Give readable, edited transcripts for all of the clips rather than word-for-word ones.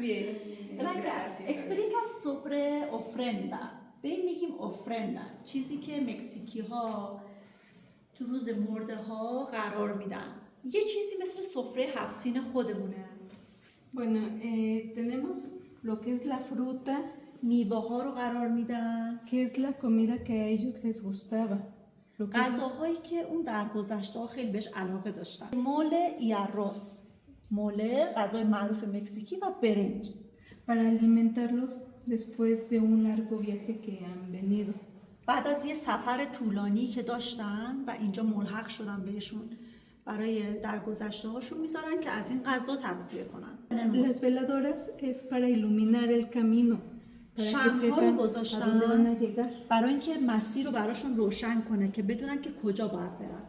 Bien, Gracias. Explica sobre ofrenda. به این میگیم ofrenda. چیزی که مکزیکی ها تو روز مرده ها قرار میدن. یه چیزی مثل سفره 7 سین خودمونه. Bueno, tenemos lo que es la fruta, میوه ها رو قرار میدن. que es la comida que a ellos les gustaba. Lo que es- غذاهایی که اون در گذشته ها خیلی بهش علاقه داشتن. موله ایاروس. موله غذای معروف مکزیکی و برنج. para alimentarlos después de un largo viaje que han venido. بعد از یه سفر طولانی که داشتن و اینجا ملحق شدن بهشون برای درگذشته هاشون میذارن که از این غذا تغذیه کنن. Las veladoras es para iluminar el camino, para que شمع‌ها رو sepan a گذاشتن dónde van a llegar. برای اینکه مسیر رو براشون روشن کنه که بدونن که کجا باید برن.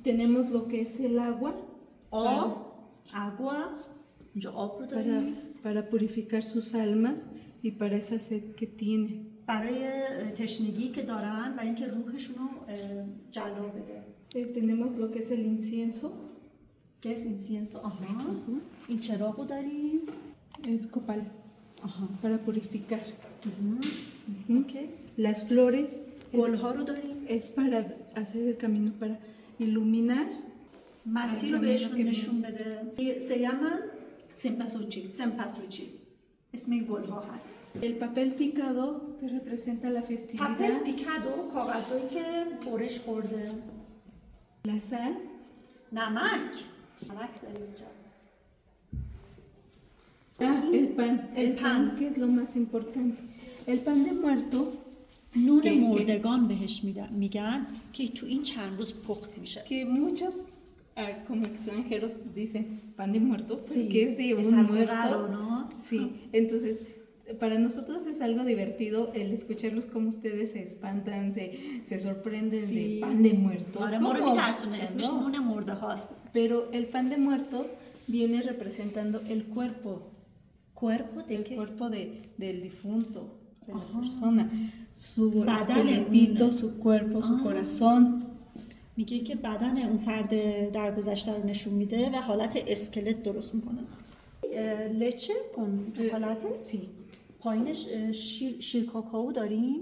Tenemos lo que es el agua آب، اگوا، اینجا آب رو داریم para purificar sus almas y para esa sed que tienen. برای تشنگی که دارن و اینکه روحشون رو جلا بده. Tenemos lo que es el incienso, گس اینسینس. آها. این چراغ رو داریم. es copal, آها. para purificar. اوکی. Las flores گل‌ها رو داریم. es para hacer el camino, para iluminar. مسیر رو بهشون نشون بده. سیامن Cempasúchil. سمپاسوچی اسم این گل‌ها هست. El papel picado que representa la پپل festividad. پیکادو کاغذایی که برش خورده. La sal. نمک داریم اینجا. El pan. El pan. Que es lo más importante. El pan de muerto. نون که- مردگان بهش میگن که تو این چند روز پخت میشه. Que muchos como extranjeros dicen pan de muerto, pues Sí, que es de es un algo muerto. raro, ¿no? Sí, entonces para nosotros es algo divertido el escucharlos como ustedes se espantan, se sorprenden de pan de muerto. آره ما رو ¿Cómo? میترسونه اسمش ¿No? نون مرده هاست. Pero el pan de muerto viene representando el cuerpo cuerpo del difunto, de la persona, su بدن esqueletito, اون. su cuerpo, su corazón. میگه که بدن اون فرد درگذشته رو نشون میده و حالت اسکلت درست میکنه. لچه کن حالت Sí. پایینش شیر کاکائو داریم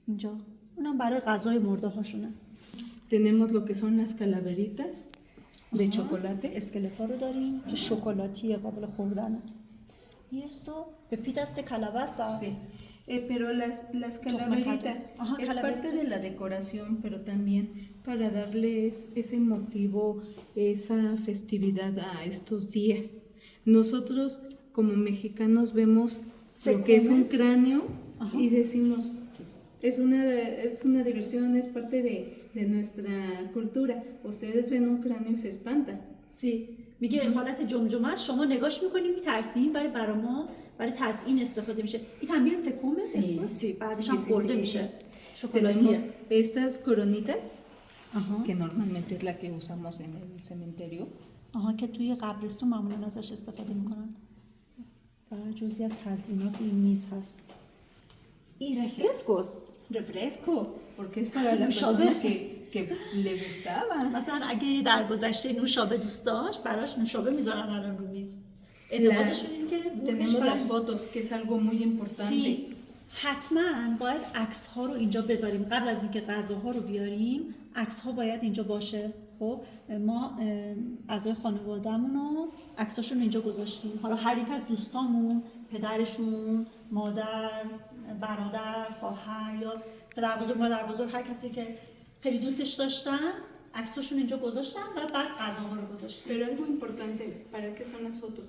اینجا. اونم برای غذای مرده هاشونه. Tenemos lo que son las calaveritas de chocolate. اسکلت ها رو داریم که شکلاتی قابل خوردنه. Y esto pepitas de calabaza. Sí. Pero las calaveritas Ajá, es parte calaveritas. de la decoración, pero también para darles ese motivo, esa festividad a estos días. Nosotros como mexicanos vemos Se lo que es un come. cráneo Ajá. y decimos, es una diversión, es parte de nuestra cultura. Ustedes ven un cráneo y se espantan. Sí. میگه حالت جمجمه است شما نگاش میکنیم میترسیم برای ما برای تزیین استفاده میشه. این también se come después. بعدش هم خورده میشه. شکلاتیه. Tenemos estas coronitas, آها. que normalmente es la que usamos en el cementerio. آها که توی قبرستون معمولا ازش استفاده میکنن. و جزئی از تزیینات این میز هست. Y refrescos. Refresco, porque es para la Nushabe. persona que le gustaba. مثلا اگه در گذشته نوشابه دوست داشت براش نوشابه میذارن الان رو میز. اعتقادشون اینه که Tenemos las fotos, que es algo muy importante. حتما باید عکس ها رو اینجا بذاریم. قبل از اینکه غذاها رو بیاریم عکس ها باید اینجا باشه. خب ما اعضای خانواده‌مون رو عکساشون اینجا گذاشتیم. حالا هر یک از دوستامون، پدرشون، مادر، برادر، خواهر یا پدر بزرگ، مادر بزرگ، هر کسی که خیلی دوستش داشتن عکساشون اینجا گذاشتن و بعد غذاها رو گذاشتیم. Pero algo importante, ¿para qué son las fotos?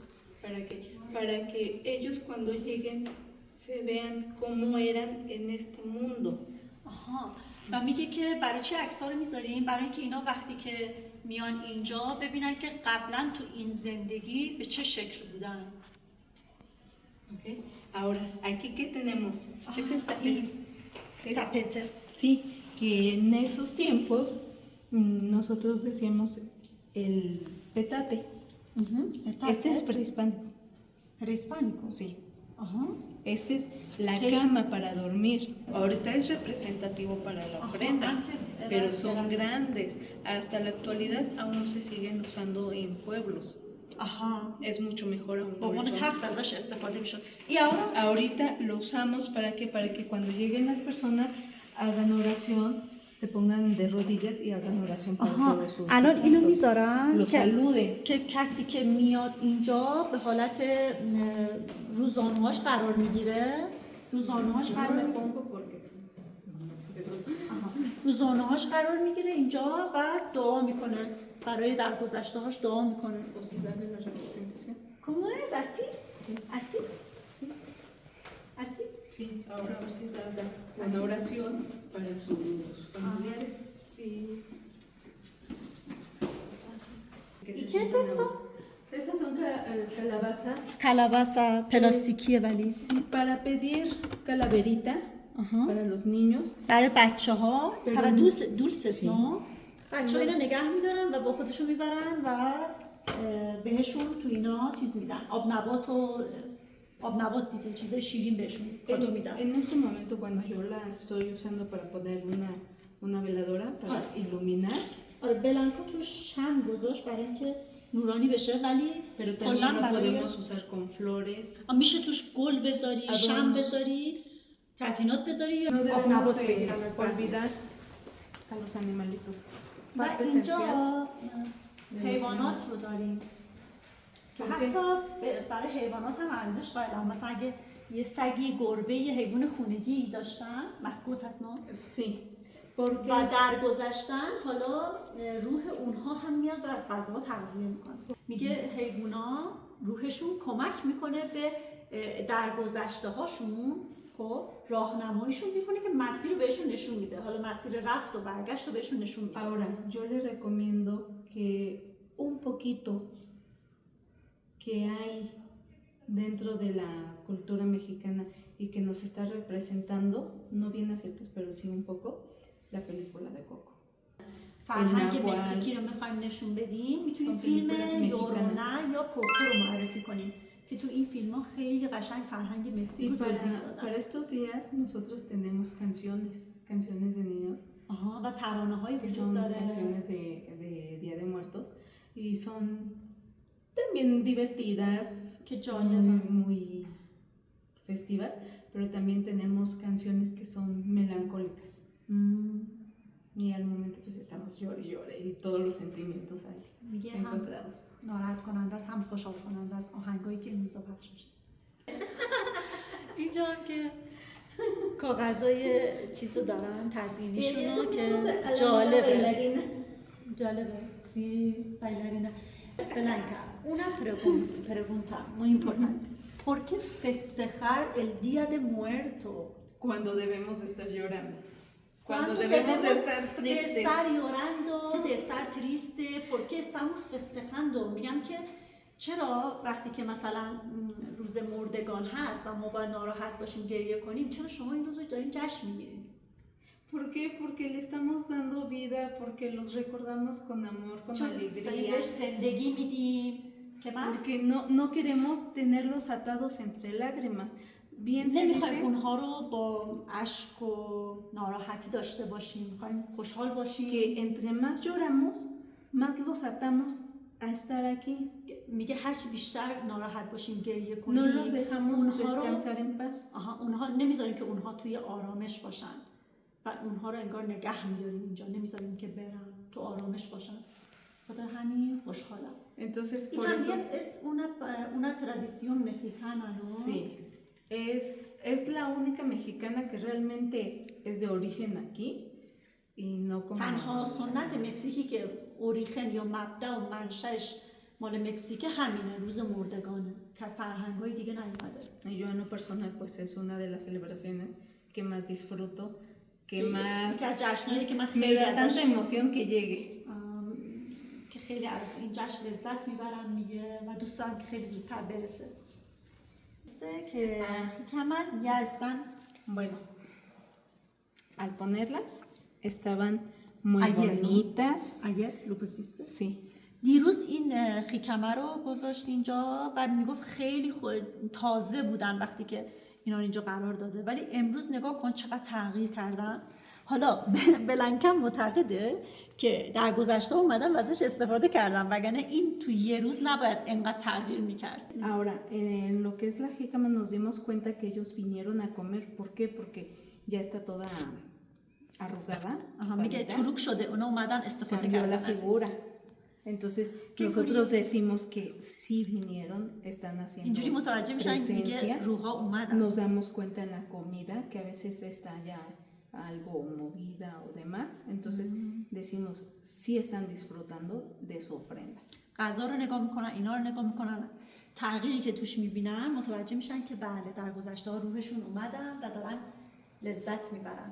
Para que ellos cuando lleguen se vean cómo eran en este mundo. آها. و میگه که برای چی عکس‌ها رو میذاریم؟ برای اینکه اینا وقتی که میان اینجا ببینن که قبلا تو این زندگی به چه شکل بودن. Okay. Ahora, aquí qué tenemos? Es el tapete. تپته. Sí, que en esos tiempos nosotros decíamos el petate. Este es prehispánico. prehispánico. Sí. Ajá. Este es la cama para dormir. Ahorita es representativo para la ofrenda, antes era- pero son era- grandes. Hasta la actualidad aún se siguen usando en pueblos. Ajá. es mucho mejor a un به عنوان colchón. تخت ازش استفاده میشد. Y ahora Ahorita lo usamos para que cuando lleguen las personas hagan oración, se pongan de rodillas y hagan oración para آها todos sus الان اینو difuntos. میذارن Los saluden. که کسی که میاد اینجا به حالت روزانه‌هاش قرار میگیره. روزانه‌هاش قرار روزانه‌هاش قرار میگیره اینجا و دعا میکنه، برای درگذشته‌هاش دعا میکنه. ¿Cómo es? ¿Así? ¿Así? Sí. ¿Así? Sí, ahora usted haga una oración para sus familiares. Sí. Que ¿Y se qué es sientan esto? Estas son calabazas. کلباسا پلاستیکیه ولی Sí, para pedir calaverita para los niños. برای بچه ها برای دولسس Sí. نو بچه ها اینو نگه میدارن و با خودشون میبرن و بهشون تو اینا چیز میدن، آب نبات دیگه، چیزای شیرین بهشون کادو میدن. En este momento cuando yo la estoy usando para poner una veladora para iluminar, آره بلانکو توش شمع گذاشت برای اینکه نورانی بشه، ولی pero کلاً también lo برای podemos usar con flores. میشه توش گل بذاری، Adornos. شمع بذاری، تزیینات بذاری یا No آب debemos نبات بگیرن از بقیه. olvidar a los animalitos. و Parte اینجا esencial. حیوانات رو داریم که حتی برای حیوانات هم ارزش قائلم. مثلا اگه یه سگی، گربه، یه حیوان خونگی داشتن، مسکوت هست نه؟ Sí, porque و درگذشتن حالا روح اونها هم میاد و از غذاها تغذیه میکنه. میگه حیوونا روحشون کمک میکنه به درگذشته هاشون، خب راهنماییشون میکنه که مسیر رو بهشون نشون میده. حالا مسیر رفت و برگشت رو بهشون نشون میده. ahora yo les recomiendo que un poquito que hay dentro de la cultura mexicana y que nos está representando, no bien aciertos, pero sí un poco, la película de Coco. فرهنگ مکزیکی رو میخوایم نشون بدیم، میتونیم فیلم یورونا یا کوکو رو معرفی کنیم که تو این فیلم ها خیلی قشنگ فرهنگ مکزیک رو توضیح دادن. Para estos días nosotros tenemos canciones de niños. آها و ترانه های Que وجود son داره. canciones de Día de Muertos y son también divertidas, que جالبه. muy festivas, pero también tenemos canciones que son melancólicas. Y al momento pues estamos llore y todos los sentimientos ahí میگه هم encontrados. ناراحت کننده است، هم خوشحال کننده است آهنگایی که این روزا پخش میشه. اینجا هم که کاغذای چیزو دارن تزیینیشونو که جالبه سی bailarina Blanca, una pregunta muy importante. ¿Por qué festejar el Día de Muerto? Cuando debemos de estar llorando. Cuando ¿Cuánto debemos de estar de tristes. estar llorando, de estar triste? ¿Por qué estamos festejando? میگم که چرا وقتی که مثلا روز مردگان هست و ما باید ناراحت باشیم گریه کنیم، چرا شما این روز رو دارین جشن میگیرین؟ ¿Por qué? Porque le estamos dando vida, porque los recordamos con amor, con چون داریم alegría. بهش زندگی میدیم که من Porque no queremos tenerlos atados entre lágrimas. Bien se نمیخوایم dice اونها رو با اشک و ناراحتی داشته باشیم، میخوایم خوشحال باشیم. que entre más lloramos, más los atamos a estar aquí. میگه هرچی بیشتر ناراحت باشیم گریه No کنیم، los dejamos اونها رو descansar en paz. اونها نمیذاریم که اونها توی آرامش باشن و اونها رو انگار نگه میداریم اینجا، نمیذاریم که برن، تو آرامش باشن. خاطر همین خوشحالم. Entonces, Y por eso, también es una tradición mexicana, ¿no? sí, es la única mexicana que realmente es de origen aquí y no como... تنها سنت مکزیکی که اوریخن یا مبدأ و منشأش مال مکزیک همینه، روز مردگانه که از فرهنگ‌های دیگه نیومده. Yo en lo personal pues es una de las celebraciones que más disfruto, que más که از جشنایی که من me خیلی da ازش tanta emoción que llegue. که خیلی از این جشن لذت میبرم میگه و دوست دارم که خیلی زودتر برسه. که همه یا están Bueno, al ponerlas estaban muy Ayer, ¿no? bonitas. اگه lo pusiste. Sí. دیروز این خیکمه رو گذاشت اینجا و میگفت خیلی تازه بودن وقتی که اینا رو اینجا قرار داده، ولی امروز نگاه کن چقدر تغییر کردن. حالا بلنکن معتقده که در گذشته اومدن و ازش استفاده کردن، وگرنه این تو یه روز نباید انقدر تغییر میکرد. Ahora, en lo que es la jícama nos dimos cuenta que ellos vinieron a comer. ¿Por qué? Porque ya está toda arrugada. میگه چروک شده، اونا اومدن استفاده Cambió la کردن. figura. Entonces, Qué nosotros curioso. decimos que sí vinieron, están haciendo اینجوری متوجه میشن presencia. میگه روحا اومدن. Nos damos cuenta en la comida que a veces está ya algo movida o demás. Entonces, decimos, sí están disfrutando de su ofrenda. غذا رو نگاه میکنن، اینا رو نگاه میکنن، تغییری که توش میبینن متوجه میشن که بله در گذشته ها روحشون اومدن و دارن لذت میبرن.